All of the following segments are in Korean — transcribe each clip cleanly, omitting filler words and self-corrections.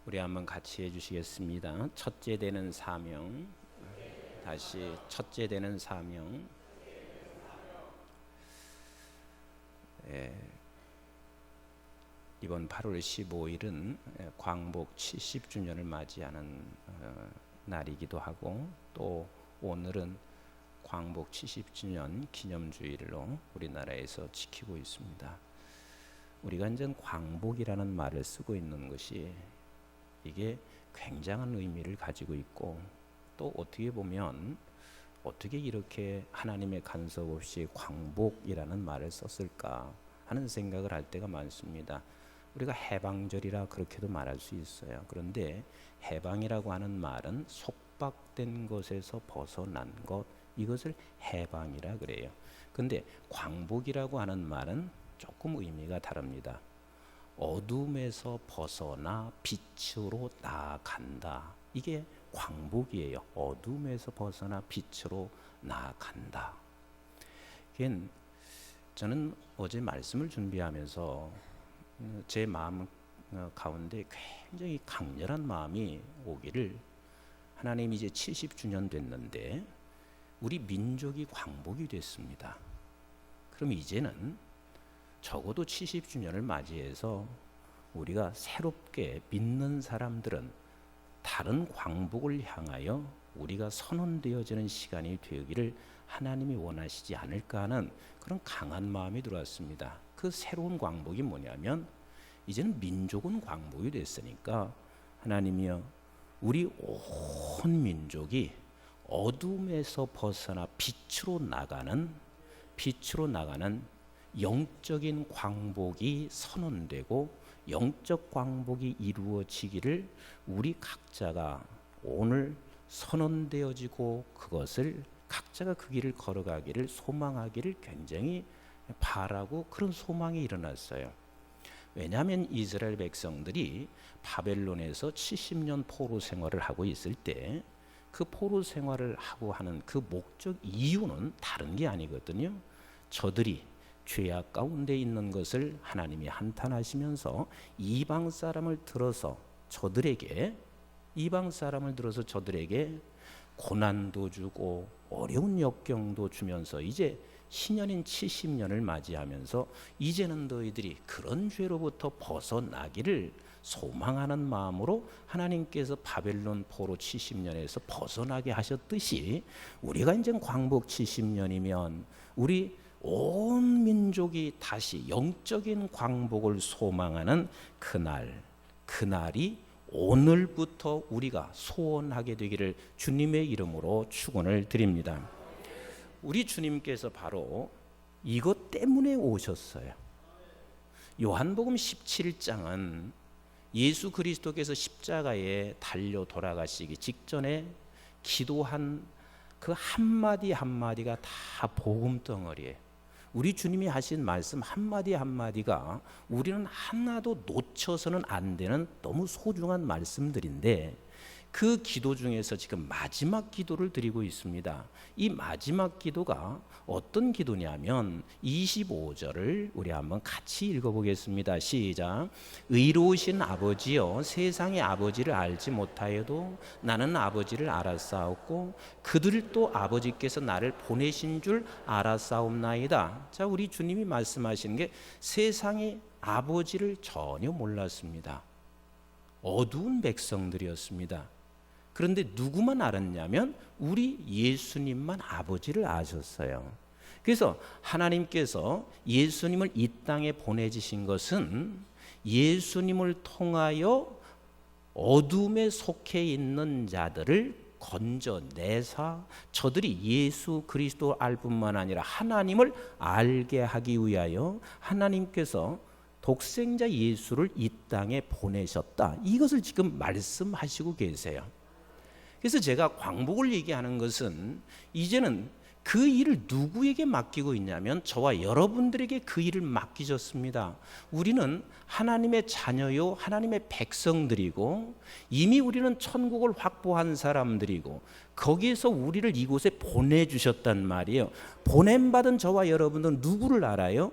우리 한번 같이 해주시겠습니다. 첫째 되는 사명. 다시 첫째 되는 사명. 이번 8월 15일은 광복 70주년을 맞이하는 날이기도 하고, 또 오늘은 광복 70주년 기념주일로 우리나라에서 지키고 있습니다. 우리가 이제 광복이라는 말을 쓰고 있는 것이 이게 굉장한 의미를 가지고 있고, 또 어떻게 보면 어떻게 이렇게 하나님의 간섭 없이 광복이라는 말을 썼을까 하는 생각을 할 때가 많습니다. 우리가 해방절이라 그렇게도 말할 수 있어요. 그런데 해방이라고 하는 말은 속박된 것에서 벗어난 것, 이것을 해방이라 그래요. 근데 광복이라고 하는 말은 조금 의미가 다릅니다. 어둠에서 벗어나 빛으로 나아간다. 이게 광복이에요. 어둠에서 벗어나 빛으로 나아간다. 저는 어제 말씀을 준비하면서 제 마음 가운데 굉장히 강렬한 마음이 오기를, 하나님 이제 70주년 됐는데 우리 민족이 광복이 됐습니다. 그럼 이제는 적어도 70주년을 맞이해서 우리가 새롭게 믿는 사람들은 다른 광복을 향하여 우리가 선언되어지는 시간이 되기를 하나님이 원하시지 않을까 하는 그런 강한 마음이 들어왔습니다. 그 새로운 광복이 뭐냐면, 이제는 민족은 광복이 됐으니까 하나님이여, 우리 온 민족이 어둠에서 벗어나 빛으로 나가는 영적인 광복이 선언되고 영적 광복이 이루어지기를 우리 각자가 오늘 선언되어지고 그것을 각자가 그 길을 걸어가기를 소망하기를 굉장히 바라고, 그런 소망이 일어났어요. 왜냐하면 이스라엘 백성들이 바벨론에서 70년 포로 생활을 하고 있을 때 그 포로 생활을 하고 하는 그 목적 이유는 다른 게 아니거든요. 저들이 죄악 가운데 있는 것을 하나님이 한탄하시면서 이방 사람을 들어서 저들에게 고난도 주고 어려운 역경도 주면서 이제 신년인 70년을 맞이하면서 이제는 너희들이 그런 죄로부터 벗어나기를 소망하는 마음으로 하나님께서 바벨론 포로 70년에서 벗어나게 하셨듯이, 우리가 이제 광복 70년이면 우리 온 민족이 다시 영적인 광복을 소망하는 그날이 오늘부터 우리가 소원하게 되기를 주님의 이름으로 축원을 드립니다. 우리 주님께서 바로 이것 때문에 오셨어요. 요한복음 17장은 예수 그리스도께서 십자가에 달려 돌아가시기 직전에 기도한 그 한마디 한마디가 다 복음 덩어리예요. 우리 주님이 하신 말씀 한마디 한마디가 우리는 하나도 놓쳐서는 안 되는 너무 소중한 말씀들인데, 그 기도 중에서 지금 마지막 기도를 드리고 있습니다. 이 마지막 기도가 어떤 기도냐면 25절을 우리 한번 같이 읽어보겠습니다. 시작. 의로우신 아버지여, 세상의 아버지를 알지 못하여도 나는 아버지를 알았사옵고 그들도 아버지께서 나를 보내신 줄 알았사옵나이다. 자, 우리 주님이 말씀하시는 게 세상의 아버지를 전혀 몰랐습니다. 어두운 백성들이었습니다. 그런데 누구만 알았냐면 우리 예수님만 아버지를 아셨어요. 그래서 하나님께서 예수님을 이 땅에 보내주신 것은 예수님을 통하여 어둠에 속해 있는 자들을 건져내사 저들이 예수 그리스도 알 뿐만 아니라 하나님을 알게 하기 위하여 하나님께서 독생자 예수를 이 땅에 보내셨다. 이것을 지금 말씀하시고 계세요. 그래서 제가 광복을 얘기하는 것은 이제는 그 일을 누구에게 맡기고 있냐면 저와 여러분들에게 그 일을 맡기셨습니다. 우리는 하나님의 자녀요, 하나님의 백성들이고 이미 우리는 천국을 확보한 사람들이고 거기에서 우리를 이곳에 보내주셨단 말이에요. 보냄받은 저와 여러분들은 누구를 알아요?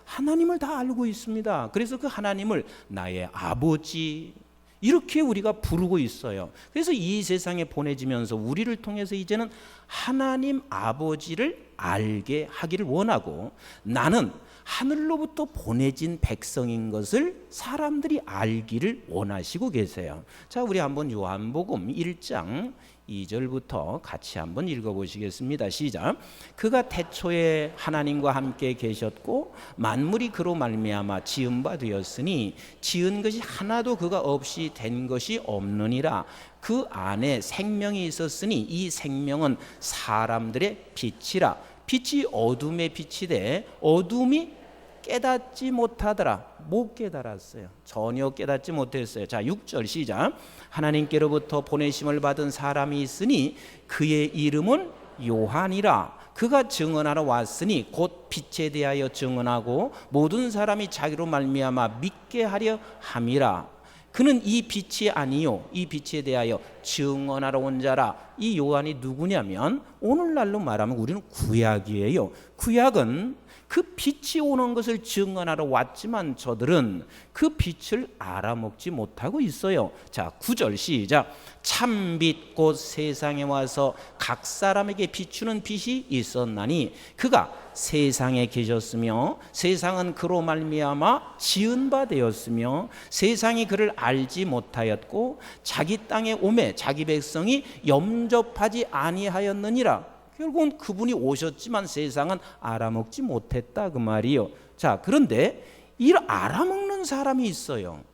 하나님을 다 알고 있습니다. 그래서 그 하나님을 나의 아버지 이렇게 우리가 부르고 있어요. 그래서 이 세상에 보내지면서 우리를 통해서 이제는 하나님 아버지를 알게 하기를 원하고, 나는 하늘로부터 보내진 백성인 것을 사람들이 알기를 원하시고 계세요. 자, 우리 한번 요한복음 1장 2절부터 같이 한번 읽어보시겠습니다. 시작. 그가 태초에 하나님과 함께 계셨고 만물이 그로 말미암아 지은 바 되었으니 지은 것이 하나도 그가 없이 된 것이 없느니라. 그 안에 생명이 있었으니 이 생명은 사람들의 빛이라. 빛이 어둠의 빛이되 어둠이 깨닫지 못하더라. 못 깨달았어요. 전혀 깨닫지 못했어요. 자, 6절 시작. 하나님께로부터 보내심을 받은 사람이 있으니 그의 이름은 요한이라. 그가 증언하러 왔으니 곧 빛에 대하여 증언하고 모든 사람이 자기로 말미암아 믿게 하려 함이라. 그는 이 빛이 아니요 이 빛에 대하여 증언하러 온 자라. 이 요한이 누구냐면 오늘날로 말하면 우리는 구약이에요. 구약은 그 빛이 오는 것을 증언하러 왔지만 저들은 그 빛을 알아먹지 못하고 있어요. 자, 9절 시작. 참빛 곧 세상에 와서 각 사람에게 비추는 빛이 있었나니 그가 세상에 계셨으며 세상은 그로 말미암아 지은 바 되었으며 세상이 그를 알지 못하였고 자기 땅에 오매 자기 백성이 영접하지 아니하였느니라. 결국은 그분이 오셨지만 세상은 알아먹지 못했다 그 말이요. 자, 그런데 이 알아먹는 사람이 있어요.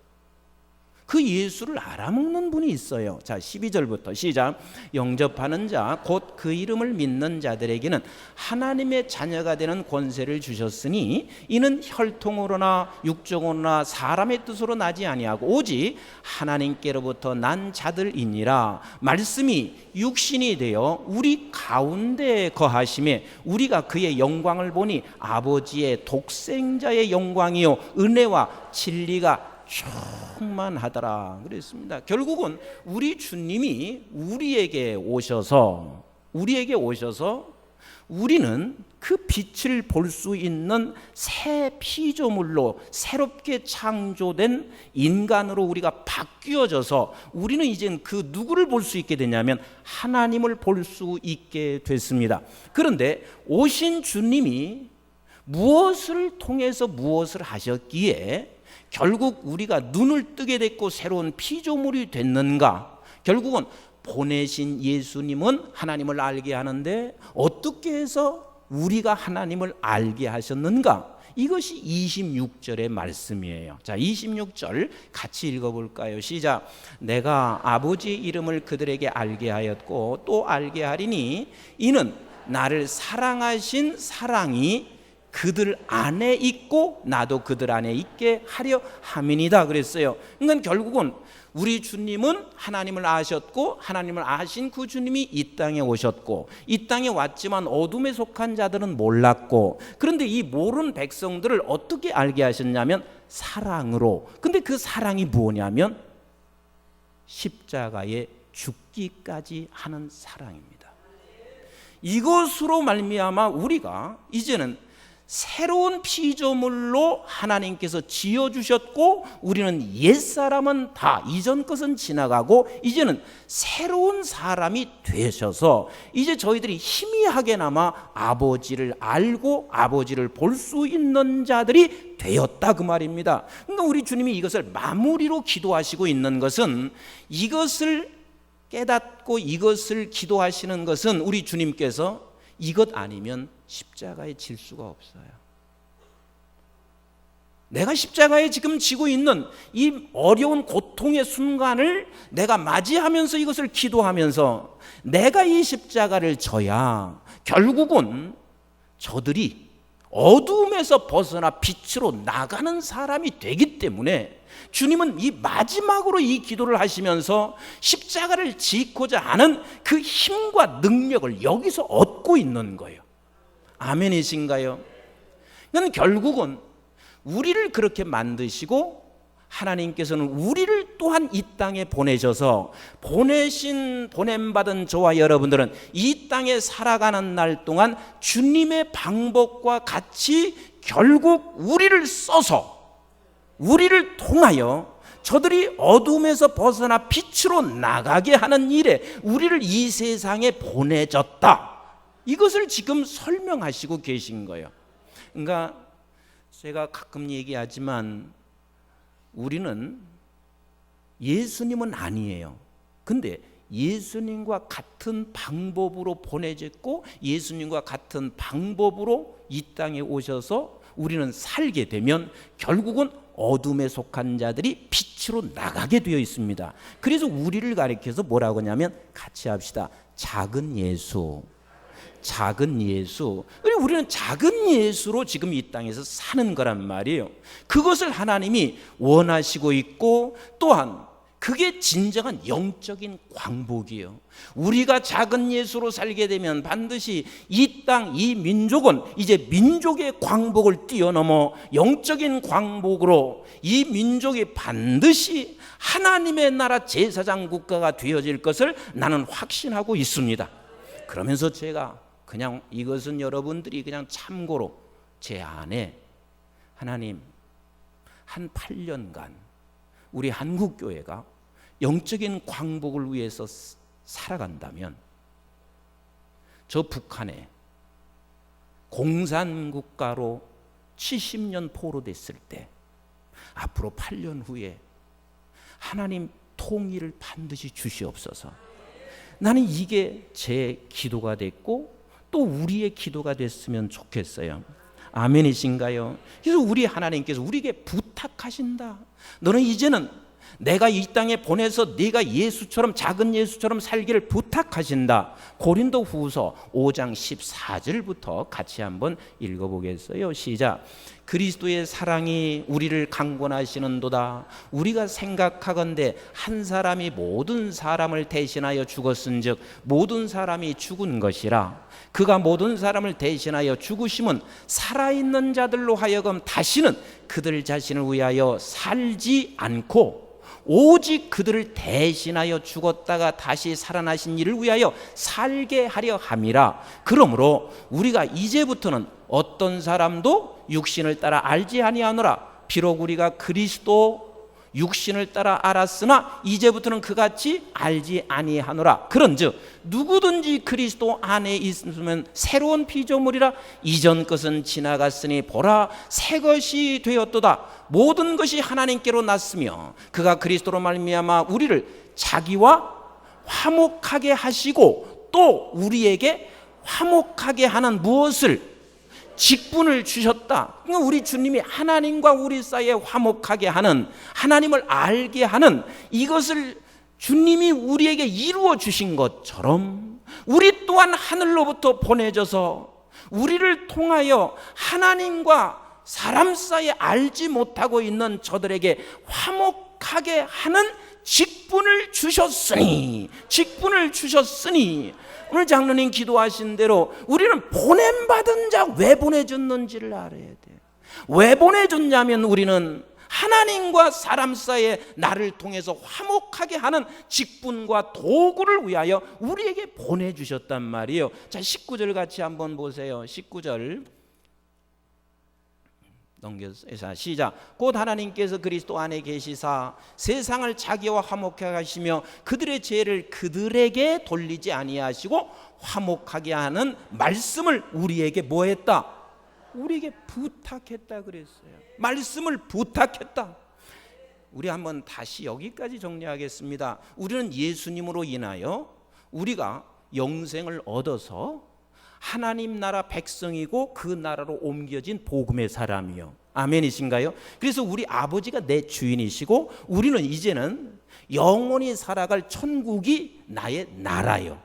그 예수를 알아먹는 분이 있어요. 자, 12절부터 시작. 영접하는 자 곧 그 이름을 믿는 자들에게는 하나님의 자녀가 되는 권세를 주셨으니 이는 혈통으로나 육정으로나 사람의 뜻으로 나지 아니하고 오직 하나님께로부터 난 자들이니라. 말씀이 육신이 되어 우리 가운데 거하심에 우리가 그의 영광을 보니 아버지의 독생자의 영광이요 은혜와 진리가 충만하더라 그랬습니다. 결국은 우리 주님이 우리에게 오셔서 우리는 그 빛을 볼 수 있는 새 피조물로 새롭게 창조된 인간으로 우리가 바뀌어져서 우리는 이젠 그 누구를 볼 수 있게 되냐면 하나님을 볼 수 있게 됐습니다. 그런데 오신 주님이 무엇을 통해서 무엇을 하셨기에 결국 우리가 눈을 뜨게 됐고 새로운 피조물이 됐는가? 결국은 보내신 예수님은 하나님을 알게 하는데 어떻게 해서 우리가 하나님을 알게 하셨는가? 이것이 26절의 말씀이에요. 자, 26절 같이 읽어볼까요? 시작. 내가 아버지의 이름을 그들에게 알게 하였고 또 알게 하리니 이는 나를 사랑하신 사랑이 그들 안에 있고 나도 그들 안에 있게 하려 함이니이다 그랬어요. 그러니까 결국은 우리 주님은 하나님을 아셨고 하나님을 아신 그 주님이 이 땅에 오셨고 이 땅에 왔지만 어둠에 속한 자들은 몰랐고, 그런데 이 모르는 백성들을 어떻게 알게 하셨냐면 사랑으로. 근데 그 사랑이 뭐냐면 십자가에 죽기까지 하는 사랑입니다. 이것으로 말미암아 우리가 이제는 새로운 피조물로 하나님께서 지어주셨고 우리는 옛사람은 다 이전 것은 지나가고 이제는 새로운 사람이 되셔서 이제 저희들이 희미하게나마 아버지를 알고 아버지를 볼 수 있는 자들이 되었다 그 말입니다. 그러니까 우리 주님이 이것을 마무리로 기도하시고 있는 것은, 이것을 깨닫고 이것을 기도하시는 것은 우리 주님께서 이것 아니면 십자가에 질 수가 없어요. 내가 십자가에 지금 지고 있는 이 어려운 고통의 순간을 내가 맞이하면서 이것을 기도하면서 내가 이 십자가를 져야 결국은 저들이 어두움에서 벗어나 빛으로 나가는 사람이 되기 때문에 주님은 이 마지막으로 이 기도를 하시면서 십자가를 지고자 하는 그 힘과 능력을 여기서 얻고 있는 거예요. 아멘이신가요? 그러니까 결국은 우리를 그렇게 만드시고 하나님께서는 우리를 또한 이 땅에 보내셔서 보냄받은 저와 여러분들은 이 땅에 살아가는 날 동안 주님의 방법과 같이 결국 우리를 써서 우리를 통하여 저들이 어둠에서 벗어나 빛으로 나가게 하는 일에 우리를 이 세상에 보내졌다. 이것을 지금 설명하시고 계신 거예요. 그러니까 제가 가끔 얘기하지만 우리는 예수님은 아니에요. 근데 예수님과 같은 방법으로 보내졌고 예수님과 같은 방법으로 이 땅에 오셔서 우리는 살게 되면 결국은 어둠에 속한 자들이 빛으로 나가게 되어 있습니다. 그래서 우리를 가리켜서 뭐라고 하냐면 같이 합시다. 작은 예수. 작은 예수. 우리는 작은 예수로 지금 이 땅에서 사는 거란 말이에요. 그것을 하나님이 원하시고 있고 또한 그게 진정한 영적인 광복이에요. 우리가 작은 예수로 살게 되면 반드시 이 땅, 이 민족은 이제 민족의 광복을 뛰어넘어 영적인 광복으로 이 민족이 반드시 하나님의 나라 제사장 국가가 되어질 것을 나는 확신하고 있습니다. 그러면서 제가 그냥 이것은 여러분들이 그냥 참고로 제 안에 하나님 한 8년간 우리 한국교회가 영적인 광복을 위해서 살아간다면 저 북한에 공산국가로 70년 포로됐을 때 앞으로 8년 후에 하나님 통일을 반드시 주시옵소서. 나는 이게 제 기도가 됐고 또 우리의 기도가 됐으면 좋겠어요. 아멘이신가요? 그래서 우리 하나님께서 우리에게 부탁하신다. 너는 이제는 내가 이 땅에 보내서 네가 예수처럼 작은 예수처럼 살기를 부탁하신다. 고린도 후서 5장 14절부터 같이 한번 읽어보겠어요. 시작. 그리스도의 사랑이 우리를 강권하시는도다. 우리가 생각하건대 한 사람이 모든 사람을 대신하여 죽었은즉 모든 사람이 죽은 것이라. 그가 모든 사람을 대신하여 죽으심은 살아있는 자들로 하여금 다시는 그들 자신을 위하여 살지 않고 오직 그들을 대신하여 죽었다가 다시 살아나신 이를 위하여 살게 하려 함이라. 그러므로 우리가 이제부터는 어떤 사람도 육신을 따라 알지 아니하노라. 비록 우리가 그리스도 육신을 따라 알았으나 이제부터는 그같이 알지 아니하노라. 그런즉 누구든지 그리스도 안에 있으면 새로운 피조물이라. 이전 것은 지나갔으니 보라 새 것이 되었도다. 모든 것이 하나님께로 났으며 그가 그리스도로 말미암아 우리를 자기와 화목하게 하시고 또 우리에게 화목하게 하는 무엇을? 직분을 주셨다. 우리 주님이 하나님과 우리 사이에 화목하게 하는, 하나님을 알게 하는 이것을 주님이 우리에게 이루어 주신 것처럼 우리 또한 하늘로부터 보내져서 우리를 통하여 하나님과 사람 사이에 알지 못하고 있는 저들에게 화목하게 하는 직분을 주셨으니 오늘 장로님 기도하신 대로 우리는 보냄받은 자 왜 보내줬는지를 알아야 돼요. 왜 보내줬냐면 우리는 하나님과 사람 사이에 나를 통해서 화목하게 하는 직분과 도구를 위하여 우리에게 보내주셨단 말이에요. 자, 19절 같이 한번 보세요. 19절 넘겨서 시작. 곧 하나님께서 그리스도 안에 계시사 세상을 자기와 화목하게 하시며 그들의 죄를 그들에게 돌리지 아니하시고 화목하게 하는 말씀을 우리에게 뭐 했다? 우리에게 부탁했다 그랬어요. 말씀을 부탁했다. 우리 한번 다시 여기까지 정리하겠습니다. 우리는 예수님으로 인하여 우리가 영생을 얻어서 하나님 나라 백성이고 그 나라로 옮겨진 복음의 사람이요. 아멘이신가요? 그래서 우리 아버지가 내 주인이시고 우리는 이제는 영원히 살아갈 천국이 나의 나라요.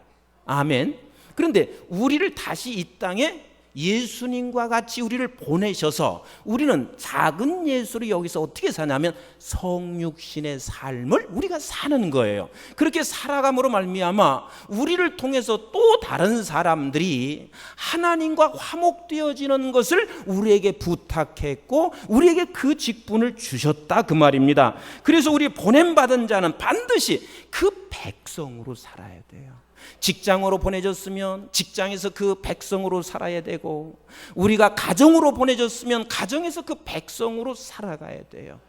아멘. 그런데 우리를 다시 이 땅에 예수님과 같이 우리를 보내셔서 우리는 작은 예수를 여기서 어떻게 사냐면 성육신의 삶을 우리가 사는 거예요. 그렇게 살아감으로 말미암아 우리를 통해서 또 다른 사람들이 하나님과 화목되어지는 것을 우리에게 부탁했고 우리에게 그 직분을 주셨다 그 말입니다. 그래서 우리 보냄받은 자는 반드시 그 백성으로 살아야 돼요. 직장으로 보내졌으면 직장에서 그 백성으로 살아야 되고, 우리가 가정으로 보내졌으면 가정에서 그 백성으로 살아가야 돼요.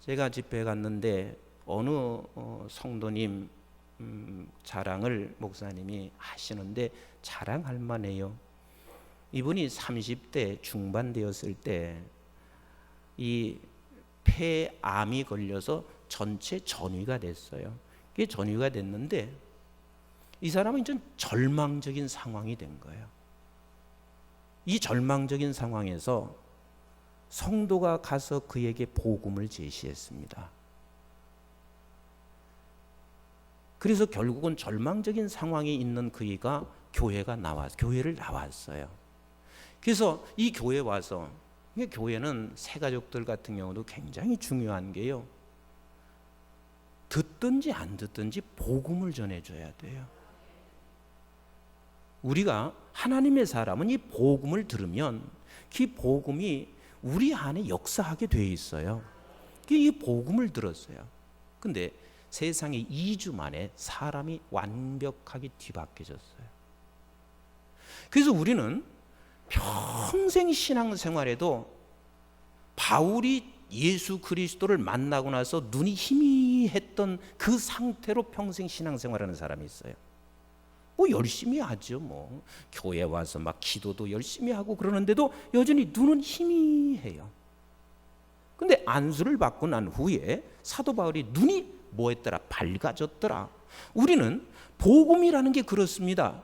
제가 집회에 갔는데 어느 성도님 자랑을 목사님이 하시는데 자랑할 만해요. 이분이 30대 중반 되었을 때 이 폐암이 걸려서 전체 전이가 됐어요. 그게 전이가 됐는데 이 사람은 이제 절망적인 상황이 된 거예요. 이 절망적인 상황에서 성도가 가서 그에게 복음을 제시했습니다. 그래서 결국은 절망적인 상황이 있는 그이가 교회를 나왔어요. 그래서 이 교회에 와서, 교회는 새가족들 같은 경우도 굉장히 중요한 게요, 듣든지 안 듣든지 복음을 전해줘야 돼요. 우리가 하나님의 사람은 이 복음을 들으면 그 복음이 우리 안에 역사하게 돼 있어요. 이 복음을 들었어요. 근데 세상에 2주 만에 사람이 완벽하게 뒤바뀌어졌어요. 그래서 우리는 평생 신앙생활에도 바울이 예수 그리스도를 만나고 나서 눈이 희미했던 그 상태로 평생 신앙생활하는 사람이 있어요. 뭐 열심히 하죠. 뭐 교회 와서 막 기도도 열심히 하고 그러는데도 여전히 눈은 희미해요. 근데 안수를 받고 난 후에 사도 바울이 눈이 뭐했더라? 밝아졌더라. 우리는 복음이라는 게 그렇습니다.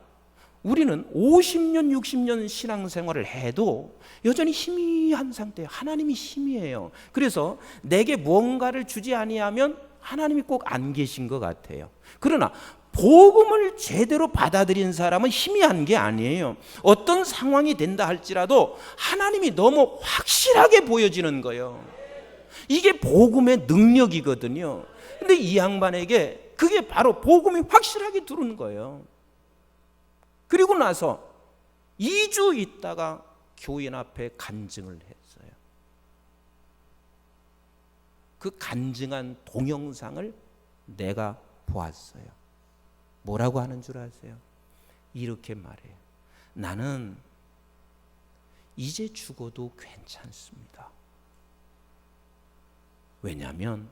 우리는 50년 60년 신앙생활을 해도 여전히 희미한 상태예요. 하나님이 희미해요. 그래서 내게 무언가를 주지 아니하면 하나님이 꼭 안 계신 것 같아요. 그러나 복음을 제대로 받아들인 사람은 희미한 게 아니에요. 어떤 상황이 된다 할지라도 하나님이 너무 확실하게 보여지는 거예요. 이게 복음의 능력이거든요. 근데 이 양반에게 그게 바로 복음이 확실하게 들어오는 거예요. 그리고 나서 2주 있다가 교인 앞에 간증을 했어요. 그 간증한 동영상을 내가 보았어요. 뭐라고 하는 줄 아세요? 이렇게 말해요. 나는 이제 죽어도 괜찮습니다. 왜냐하면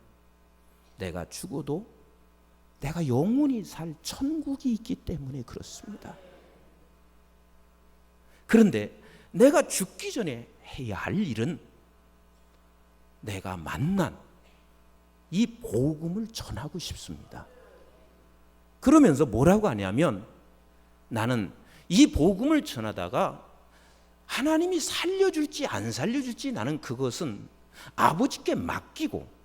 내가 죽어도 내가 영원히 살 천국이 있기 때문에 그렇습니다. 그런데 내가 죽기 전에 해야 할 일은 내가 만난 이 복음을 전하고 싶습니다. 그러면서 뭐라고 하냐면, 나는 이 복음을 전하다가 하나님이 살려줄지 안 살려줄지 나는 그것은 아버지께 맡기고,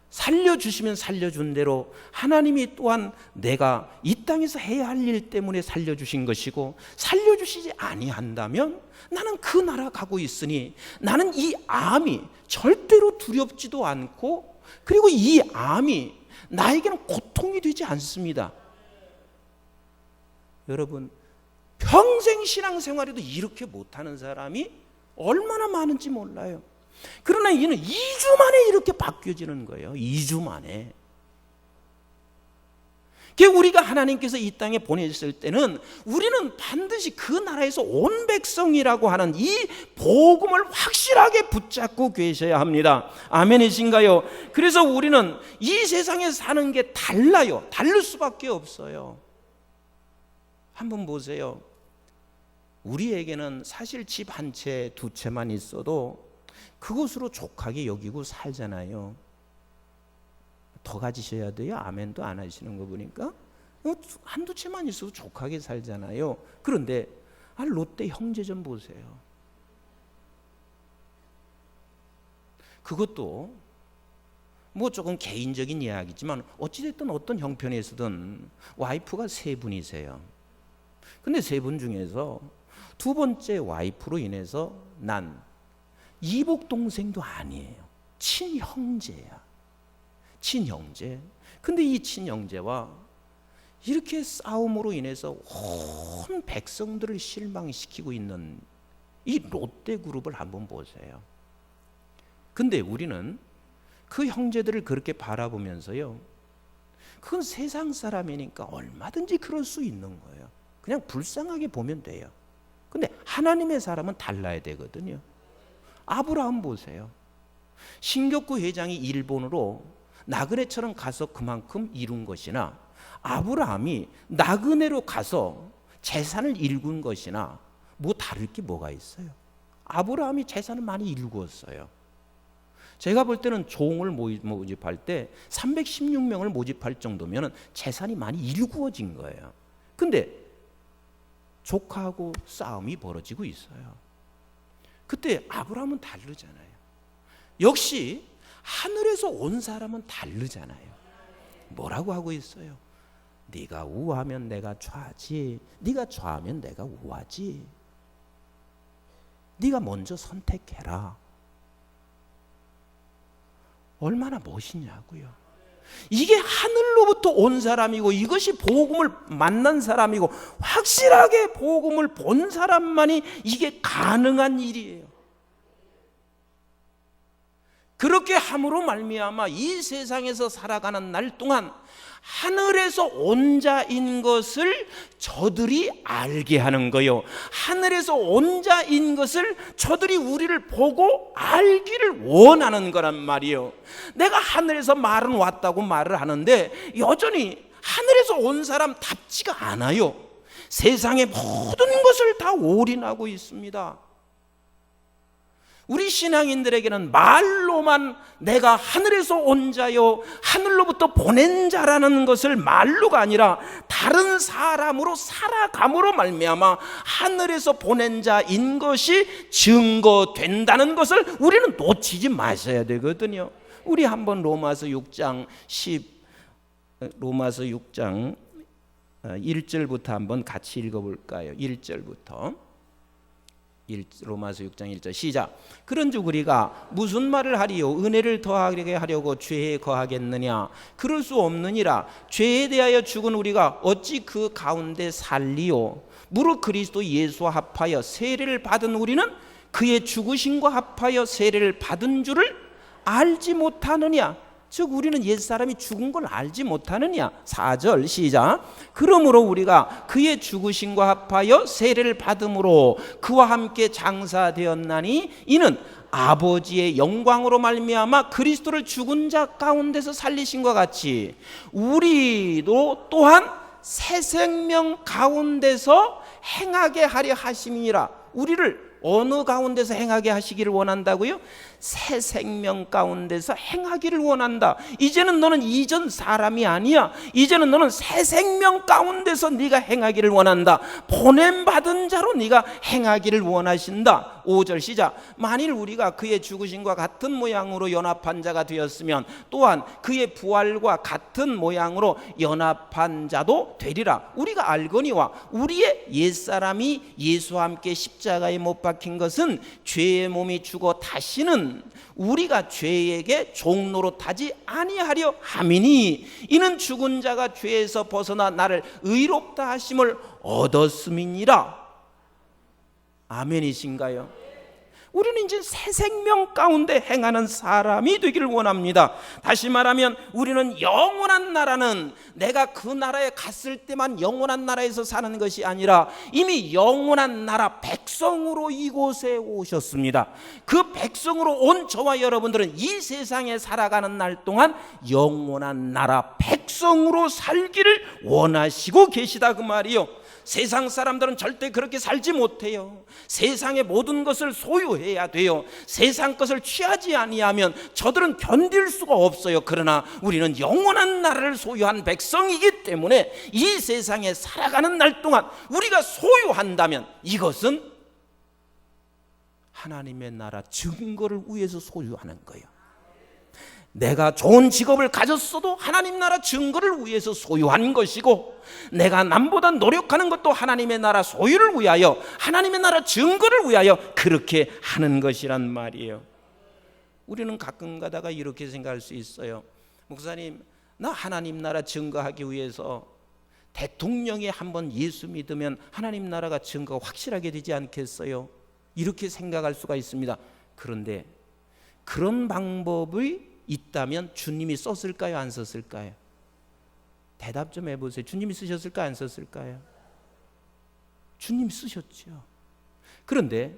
살려주시면 살려준 대로 하나님이 또한 내가 이 땅에서 해야 할 일 때문에 살려주신 것이고, 살려주시지 아니한다면 나는 그 나라 가고 있으니 나는 이 암이 절대로 두렵지도 않고, 그리고 이 암이 나에게는 고통이 되지 않습니다. 여러분, 평생 신앙생활에도 이렇게 못하는 사람이 얼마나 많은지 몰라요. 그러나 이는 2주 만에 이렇게 바뀌어지는 거예요. 2주 만에. 우리가 하나님께서 이 땅에 보내셨을 때는 우리는 반드시 그 나라에서 온 백성이라고 하는 이 복음을 확실하게 붙잡고 계셔야 합니다. 아멘이신가요? 그래서 우리는 이 세상에 사는 게 달라요. 다를 수밖에 없어요. 한번 보세요. 우리에게는 사실 집 한 채, 두 채만 있어도 그것으로 족하게 여기고 살잖아요. 더 가지셔야 돼요? 아멘도 안 하시는 거 보니까 한두 채만 있어도 족하게 살잖아요. 그런데 롯데 형제점 보세요. 그것도 뭐 조금 개인적인 이야기지만 어찌됐든 어떤 형편에서든 와이프가 3분이세요. 근데 3분 중에서 두 번째 와이프로 인해서 난 이복 동생도 아니에요. 친형제야. 친형제. 근데 이 친형제와 이렇게 싸움으로 인해서 온 백성들을 실망시키고 있는 이 롯데그룹을 한번 보세요. 근데 우리는 그 형제들을 그렇게 바라보면서요, 그건 세상 사람이니까 얼마든지 그럴 수 있는 거예요. 그냥 불쌍하게 보면 돼요. 근데 하나님의 사람은 달라야 되거든요. 아브라함 보세요. 신격구 회장이 일본으로 나그네처럼 가서 그만큼 이룬 것이나, 아브라함이 나그네로 가서 재산을 일군 것이나 뭐 다를 게 뭐가 있어요? 아브라함이 재산을 많이 일구었어요. 제가 볼 때는 종을 모집할 때 316명을 모집할 정도면 재산이 많이 일구어진 거예요. 근데 조카하고 싸움이 벌어지고 있어요. 그때 아브라함은 다르잖아요. 역시 하늘에서 온 사람은 다르잖아요. 뭐라고 하고 있어요? 네가 우하면 내가 좌지, 네가 좌하면 내가 우하지. 네가 먼저 선택해라. 얼마나 멋있냐고요. 이게 하늘로부터 온 사람이고, 이것이 복음을 만난 사람이고, 확실하게 복음을 본 사람만이 이게 가능한 일이에요. 그렇게 함으로 말미암아 이 세상에서 살아가는 날 동안 하늘에서 온 자인 것을 저들이 알게 하는 거요. 하늘에서 온 자인 것을 저들이 우리를 보고 알기를 원하는 거란 말이에요. 내가 하늘에서 말은 왔다고 말을 하는데 여전히 하늘에서 온 사람답지가 않아요. 세상의 모든 것을 다 올인하고 있습니다. 우리 신앙인들에게는 말로만 내가 하늘에서 온 자요, 하늘로부터 보낸 자라는 것을 말로가 아니라 다른 사람으로 살아감으로 말미암아 하늘에서 보낸 자인 것이 증거된다는 것을 우리는 놓치지 마셔야 되거든요. 우리 한번 로마서 6장 1절부터 한번 같이 읽어볼까요? 1절부터. 로마서 6장 1절 시작. 그런즉 우리가 무슨 말을 하리요? 은혜를 더하게 하려고 죄에 거하겠느냐? 그럴 수 없느니라. 죄에 대하여 죽은 우리가 어찌 그 가운데 살리요? 무릇 그리스도 예수와 합하여 세례를 받은 우리는 그의 죽으심과 합하여 세례를 받은 줄을 알지 못하느냐? 즉 우리는 옛사람이 죽은 걸 알지 못하느냐. 4절 시작. 그러므로 우리가 그의 죽으심과 합하여 세례를 받음으로 그와 함께 장사되었나니 이는 아버지의 영광으로 말미암아 그리스도를 죽은 자 가운데서 살리신과 같이 우리도 또한 새 생명 가운데서 행하게 하려 하심이니라. 우리를 어느 가운데서 행하게 하시기를 원한다고요? 새 생명 가운데서 행하기를 원한다. 이제는 너는 이전 사람이 아니야. 이제는 너는 새 생명 가운데서 네가 행하기를 원한다. 보냄받은 자로 네가 행하기를 원하신다. 5절 시작. 만일 우리가 그의 죽으심과 같은 모양으로 연합한 자가 되었으면 또한 그의 부활과 같은 모양으로 연합한 자도 되리라. 우리가 알거니와 우리의 옛사람이 예수와 함께 십자가에 못 박힌 것은 죄의 몸이 죽어 다시는 우리가 죄에게 종노릇하지 아니하려 함이니 이는 죽은 자가 죄에서 벗어나 나를 의롭다 하심을 얻었음이니라. 아멘이신가요? 우리는 이제 새 생명 가운데 행하는 사람이 되기를 원합니다. 다시 말하면 우리는 영원한 나라는 내가 그 나라에 갔을 때만 영원한 나라에서 사는 것이 아니라 이미 영원한 나라 백성으로 이곳에 오셨습니다. 그 백성으로 온 저와 여러분들은 이 세상에 살아가는 날 동안 영원한 나라 백성으로 살기를 원하시고 계시다 그 말이요. 세상 사람들은 절대 그렇게 살지 못해요. 세상의 모든 것을 소유해야 돼요. 세상 것을 취하지 아니하면 저들은 견딜 수가 없어요. 그러나 우리는 영원한 나라를 소유한 백성이기 때문에 이 세상에 살아가는 날 동안 우리가 소유한다면 이것은 하나님의 나라 증거를 위해서 소유하는 거예요. 내가 좋은 직업을 가졌어도 하나님 나라 증거를 위해서 소유한 것이고, 내가 남보다 노력하는 것도 하나님의 나라 소유를 위하여, 하나님의 나라 증거를 위하여 그렇게 하는 것이란 말이에요. 우리는 가끔 가다가 이렇게 생각할 수 있어요. 목사님, 나 하나님 나라 증거하기 위해서 대통령이 한번 예수 믿으면 하나님 나라가 증거가 확실하게 되지 않겠어요? 이렇게 생각할 수가 있습니다. 그런데 그런 방법이 있다면 주님이 썼을까요? 안 썼을까요? 대답 좀 해보세요. 주님이 쓰셨을까요? 안 썼을까요? 주님이 쓰셨죠. 그런데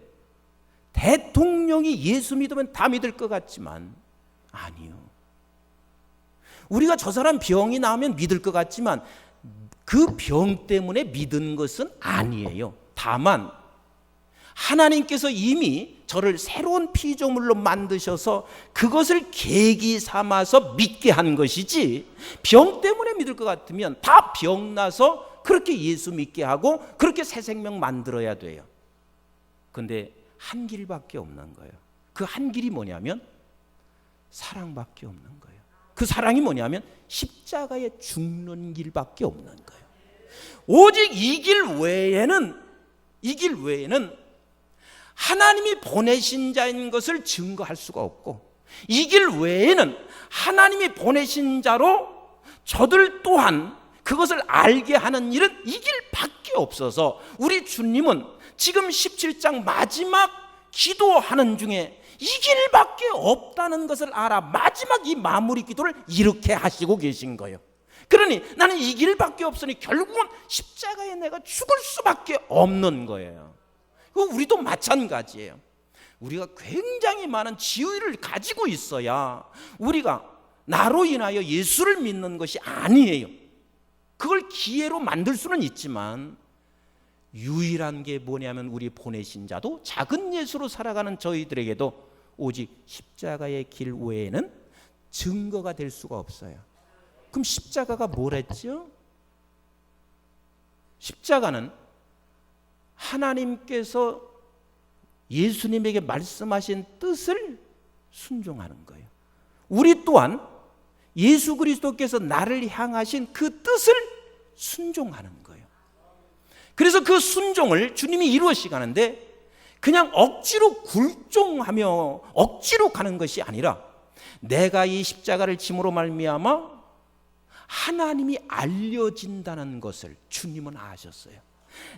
대통령이 예수 믿으면 다 믿을 것 같지만 아니요. 우리가 저 사람 병이 나오면 믿을 것 같지만 그 병 때문에 믿은 것은 아니에요. 다만 하나님께서 이미 저를 새로운 피조물로 만드셔서 그것을 계기 삼아서 믿게 한 것이지, 병 때문에 믿을 것 같으면 다 병나서 그렇게 예수 믿게 하고 그렇게 새 생명 만들어야 돼요. 그런데 한 길밖에 없는 거예요. 그 한 길이 뭐냐면 사랑밖에 없는 거예요. 그 사랑이 뭐냐면 십자가에 죽는 길밖에 없는 거예요. 오직 이 길 외에는 하나님이 보내신 자인 것을 증거할 수가 없고, 이 길 외에는 하나님이 보내신 자로 저들 또한 그것을 알게 하는 일은 이 길밖에 없어서, 우리 주님은 지금 17장 마지막 기도하는 중에 이 길밖에 없다는 것을 알아 마지막 이 마무리 기도를 이렇게 하시고 계신 거예요. 그러니 나는 이 길밖에 없으니 결국은 십자가에 내가 죽을 수밖에 없는 거예요. 우리도 마찬가지예요. 우리가 굉장히 많은 지위를 가지고 있어야 우리가 나로 인하여 예수를 믿는 것이 아니에요. 그걸 기회로 만들 수는 있지만 유일한 게 뭐냐면 우리 보내신 자도 작은 예수로 살아가는 저희들에게도 오직 십자가의 길 외에는 증거가 될 수가 없어요. 그럼 십자가가 뭐랬죠? 십자가는 하나님께서 예수님에게 말씀하신 뜻을 순종하는 거예요. 우리 또한 예수 그리스도께서 나를 향하신 그 뜻을 순종하는 거예요. 그래서 그 순종을 주님이 이루어시가는데 그냥 억지로 굴종하며 억지로 가는 것이 아니라, 내가 이 십자가를 짐으로 말미암아 하나님이 알려진다는 것을 주님은 아셨어요.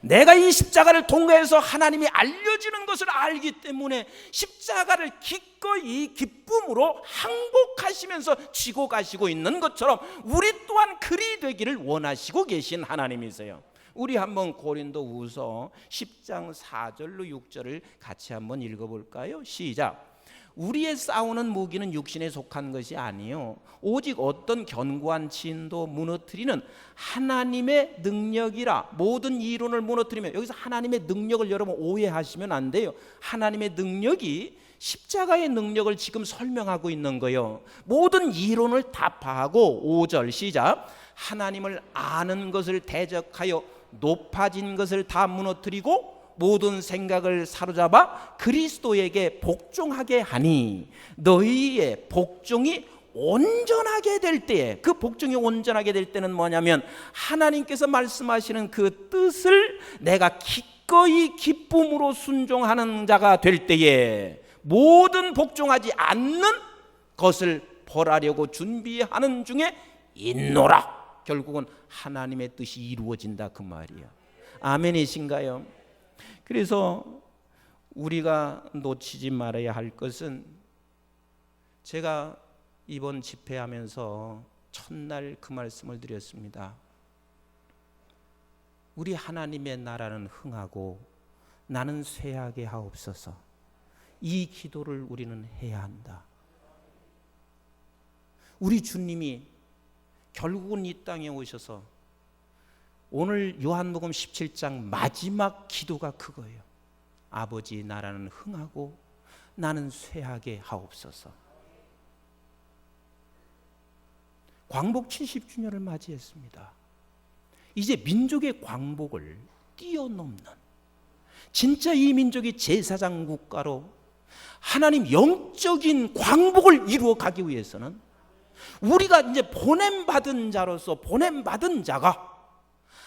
내가 이 십자가를 통과해서 하나님이 알려지는 것을 알기 때문에 십자가를 기꺼이 기쁨으로 항복하시면서 지고 가시고 있는 것처럼 우리 또한 그리 되기를 원하시고 계신 하나님이세요. 우리 한번 고린도후서 10장 4절로 6절을 같이 한번 읽어볼까요? 시작. 우리의 싸우는 무기는 육신에 속한 것이 아니요 오직 어떤 견고한 진도 무너뜨리는 하나님의 능력이라. 모든 이론을 무너뜨리면, 여기서 하나님의 능력을 여러분 오해하시면 안 돼요. 하나님의 능력이 십자가의 능력을 지금 설명하고 있는 거예요. 모든 이론을 타파하고 5절 시작. 하나님을 아는 것을 대적하여 높아진 것을 다 무너뜨리고 모든 생각을 사로잡아 그리스도에게 복종하게 하니, 너희의 복종이 온전하게 될 때에, 그 복종이 온전하게 될 때는 뭐냐면 하나님께서 말씀하시는 그 뜻을 내가 기꺼이 기쁨으로 순종하는 자가 될 때에 모든 복종하지 않는 것을 벌하려고 준비하는 중에 있노라. 결국은 하나님의 뜻이 이루어진다 그 말이에요. 아멘이신가요? 그래서 우리가 놓치지 말아야 할 것은, 제가 이번 집회하면서 첫날 그 말씀을 드렸습니다. 우리 하나님의 나라는 흥하고 나는 쇠하게 하옵소서. 이 기도를 우리는 해야 한다. 우리 주님이 결국은 이 땅에 오셔서, 오늘 요한복음 17장 마지막 기도가 그거예요. 아버지 나라는 흥하고 나는 쇠하게 하옵소서. 광복 70주년을 맞이했습니다. 이제 민족의 광복을 뛰어넘는, 진짜 이 민족이 제사장 국가로 하나님 영적인 광복을 이루어 가기 위해서는 우리가 이제 보냄받은 자로서 보냄받은 자가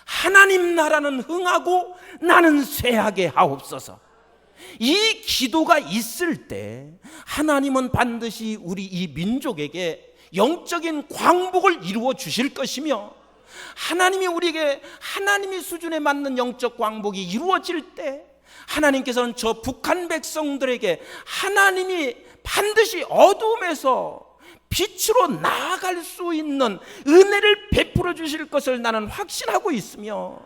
하나님 나라는 흥하고 나는 쇠하게 하옵소서. 이 기도가 있을 때 하나님은 반드시 우리 이 민족에게 영적인 광복을 이루어 주실 것이며, 하나님이 우리에게 하나님의 수준에 맞는 영적 광복이 이루어질 때 하나님께서는 저 북한 백성들에게 하나님이 반드시 어둠에서 빛으로 나아갈 수 있는 은혜를 베풀어 주실 것을 나는 확신하고 있으며,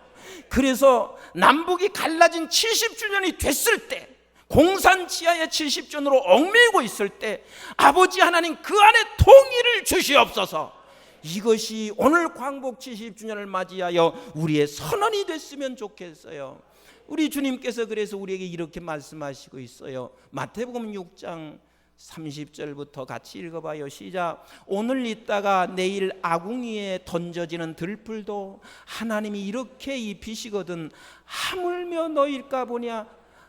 그래서 남북이 갈라진 70주년이 됐을 때, 공산치하의 70주년으로 얽매이고 있을 때 아버지 하나님 그 안에 통일을 주시옵소서. 이것이 오늘 광복 70주년을 맞이하여 우리의 선언이 됐으면 좋겠어요. 우리 주님께서 그래서 우리에게 이렇게 말씀하시고 있어요. 마태복음 6장 30절부터 같이 읽어봐요. 시작. 오늘 있다가 내일 아궁이에 던져지는 들풀도 하나님이 이렇게 입히시거든 하물며 너일까 보냐,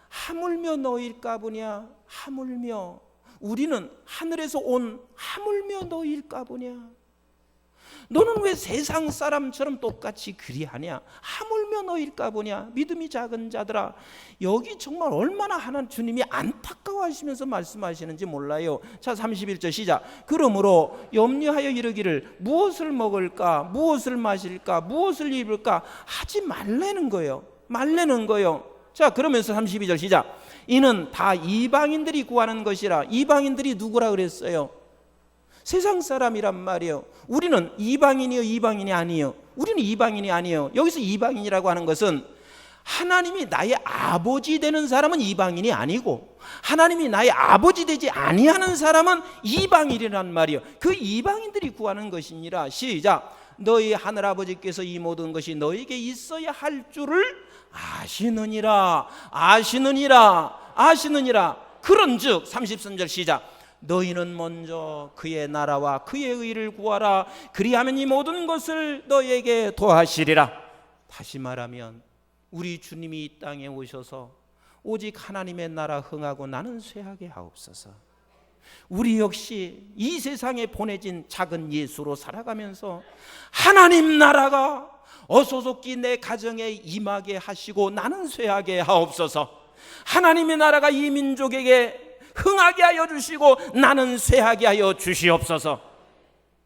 하물며 너일까 보냐, 하물며. 우리는 하늘에서 온 하물며 너일까 보냐. 너는 왜 세상 사람처럼 똑같이 그리하냐, 하물며 너일까 보냐. 믿음이 작은 자들아. 여기 정말 얼마나 하나님 주님이 안타까워하시면서 말씀하시는지 몰라요. 자, 31절 시작. 그러므로 염려하여 이르기를 무엇을 먹을까, 무엇을 마실까, 무엇을 입을까 하지 말라는 거예요. 말라는 거예요. 자, 그러면서 32절 시작. 이는 다 이방인들이 구하는 것이라. 이방인들이 누구라 그랬어요? 세상 사람이란 말이에요. 우리는 이방인이요, 이방인이 아니에요. 우리는 이방인이 아니에요. 여기서 이방인이라고 하는 것은 하나님이 나의 아버지 되는 사람은 이방인이 아니고, 하나님이 나의 아버지 되지 아니하는 사람은 이방인이란 말이에요. 그 이방인들이 구하는 것이니라. 시작. 너희 하늘아버지께서 이 모든 것이 너에게 있어야 할 줄을 아시느니라. 아시느니라. 아시느니라. 그런즉 33절 시작. 너희는 먼저 그의 나라와 그의 의를 구하라. 그리하면 이 모든 것을 너희에게 더하시리라. 다시 말하면 우리 주님이 이 땅에 오셔서 오직 하나님의 나라 흥하고 나는 쇠하게 하옵소서. 우리 역시 이 세상에 보내진 작은 예수로 살아가면서 하나님 나라가 어소속히 내 가정에 임하게 하시고 나는 쇠하게 하옵소서. 하나님의 나라가 이 민족에게 흥하게 하여 주시고 나는 쇠하게 하여 주시옵소서.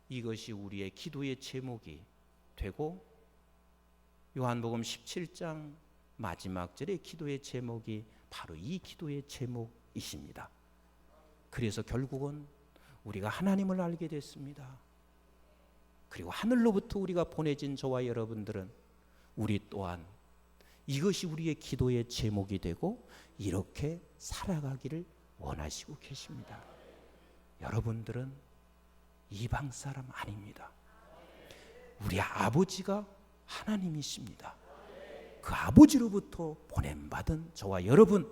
이것이 우리의 기도의 제목이 되고, 요한복음 17장 마지막 절의 기도의 제목이 바로 이 기도의 제목이십니다. 그래서 결국은 우리가 하나님을 알게 됐습니다. 그리고 하늘로부터 우리가 보내진 저와 여러분들은 우리 또한 이것이 우리의 기도의 제목이 되고 이렇게 살아가기를 원하시고 계십니다. 여러분들은 이방 사람 아닙니다. 우리 아버지가 하나님이십니다. 그 아버지로부터 보냄받은 저와 여러분,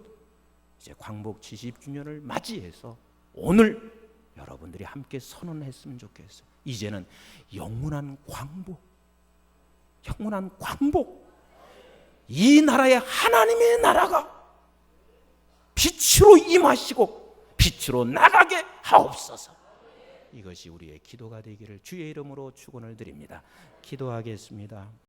이제 광복 70주년을 맞이해서 오늘 여러분들이 함께 선언했으면 좋겠어요. 이제는 영원한 광복, 영원한 광복, 이 나라의 하나님의 나라가 빛으로 임하시고 빛으로 나가게 하옵소서. 이것이 우리의 기도가 되기를 주의 이름으로 축원을 드립니다. 기도하겠습니다.